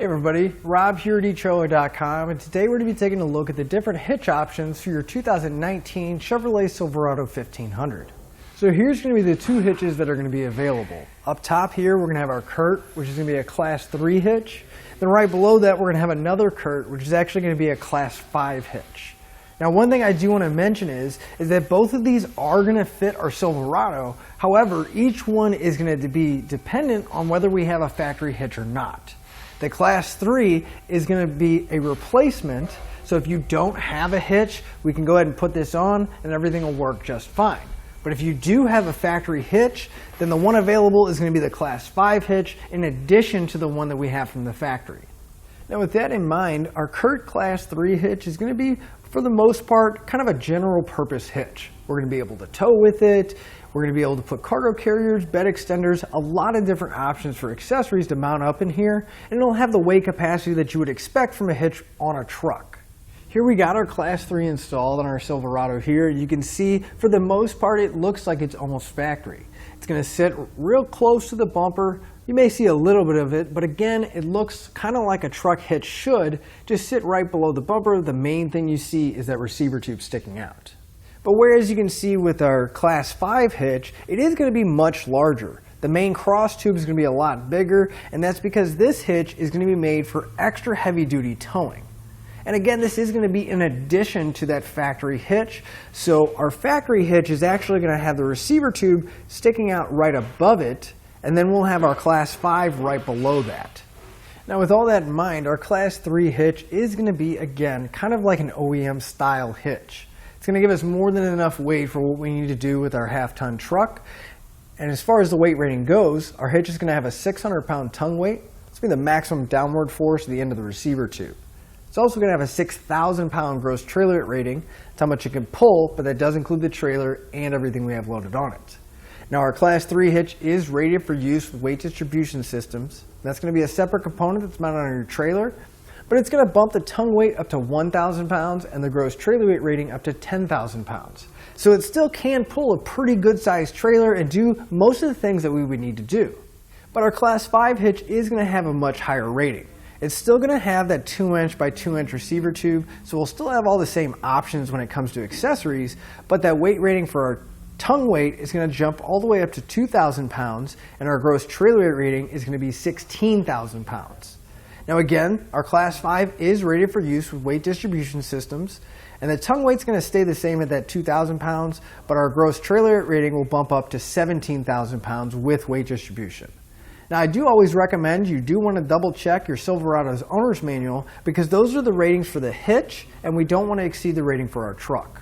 Hey everybody, Rob here at etrailer.com, and today we're going to be taking a look at the different hitch options for your 2019 Chevrolet Silverado 1500. So here's going to be the two hitches that are going to be available. Up top here we're going to have our CURT, which is going to be a Class 3 hitch. Then right below that we're going to have another CURT, which is actually going to be a Class 5 hitch. Now one thing I do want to mention is that both of these are going to fit our Silverado. However, each one is going to be dependent on whether we have a factory hitch or not. The Class 3 is going to be a replacement, so if you don't have a hitch, we can go ahead and put this on and everything will work just fine. But if you do have a factory hitch, then the one available is going to be the Class 5 hitch in addition to the one that we have from the factory. Now with that in mind, our CURT Class 3 hitch is going to be, for the most part, kind of a general purpose hitch. We're going to be able to tow with it. We're going to be able to put cargo carriers, bed extenders, a lot of different options for accessories to mount up in here, and it'll have the weight capacity that you would expect from a hitch on a truck. Here we got our Class 3 installed on our Silverado here. You can see for the most part it looks like it's almost factory. It's going to sit real close to the bumper. You may see a little bit of it, but again it looks kind of like a truck hitch should, just sit right below the bumper. The main thing you see is that receiver tube sticking out. But whereas you can see with our Class 5 hitch, it is going to be much larger. The main cross tube is going to be a lot bigger, and that's because this hitch is going to be made for extra heavy duty towing. And again, this is going to be in addition to that factory hitch. So our factory hitch is actually going to have the receiver tube sticking out right above it, and then we'll have our Class 5 right below that. Now with all that in mind, our Class 3 hitch is going to be, again, kind of like an OEM style hitch. It's going to give us more than enough weight for what we need to do with our half-ton truck. And as far as the weight rating goes, our hitch is going to have a 600-pound tongue weight. It's going to be the maximum downward force at the end of the receiver tube. It's also going to have a 6,000-pound gross trailer rating. That's how much it can pull, but that does include the trailer and everything we have loaded on it. Now our Class 3 hitch is rated for use with weight distribution systems. That's going to be a separate component that's mounted on your trailer, but it's going to bump the tongue weight up to 1,000 pounds and the gross trailer weight rating up to 10,000 pounds. So it still can pull a pretty good sized trailer and do most of the things that we would need to do. But our Class 5 hitch is going to have a much higher rating. It's still going to have that 2-inch by 2-inch receiver tube, so we'll still have all the same options when it comes to accessories, but that weight rating for our tongue weight is going to jump all the way up to 2,000 pounds, and our gross trailer weight rating is going to be 16,000 pounds. Now again, our Class 5 is rated for use with weight distribution systems, and the tongue weight's going to stay the same at that 2,000 pounds, but our gross trailer rating will bump up to 17,000 pounds with weight distribution. Now I do always recommend you do want to double check your Silverado's owner's manual, because those are the ratings for the hitch and we don't want to exceed the rating for our truck.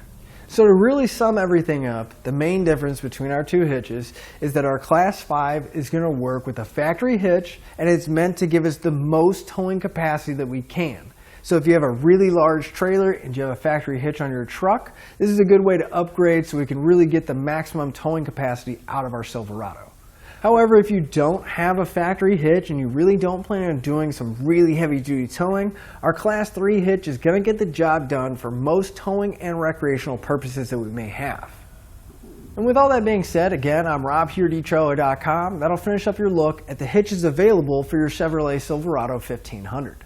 So to really sum everything up, the main difference between our two hitches is that our Class 5 is going to work with a factory hitch, and it's meant to give us the most towing capacity that we can. So if you have a really large trailer and you have a factory hitch on your truck, this is a good way to upgrade so we can really get the maximum towing capacity out of our Silverado. However, if you don't have a factory hitch and you really don't plan on doing some really heavy duty towing, our Class 3 hitch is going to get the job done for most towing and recreational purposes that we may have. And with all that being said, again, I'm Rob here at etrailer.com. That'll finish up your look at the hitches available for your Chevrolet Silverado 1500.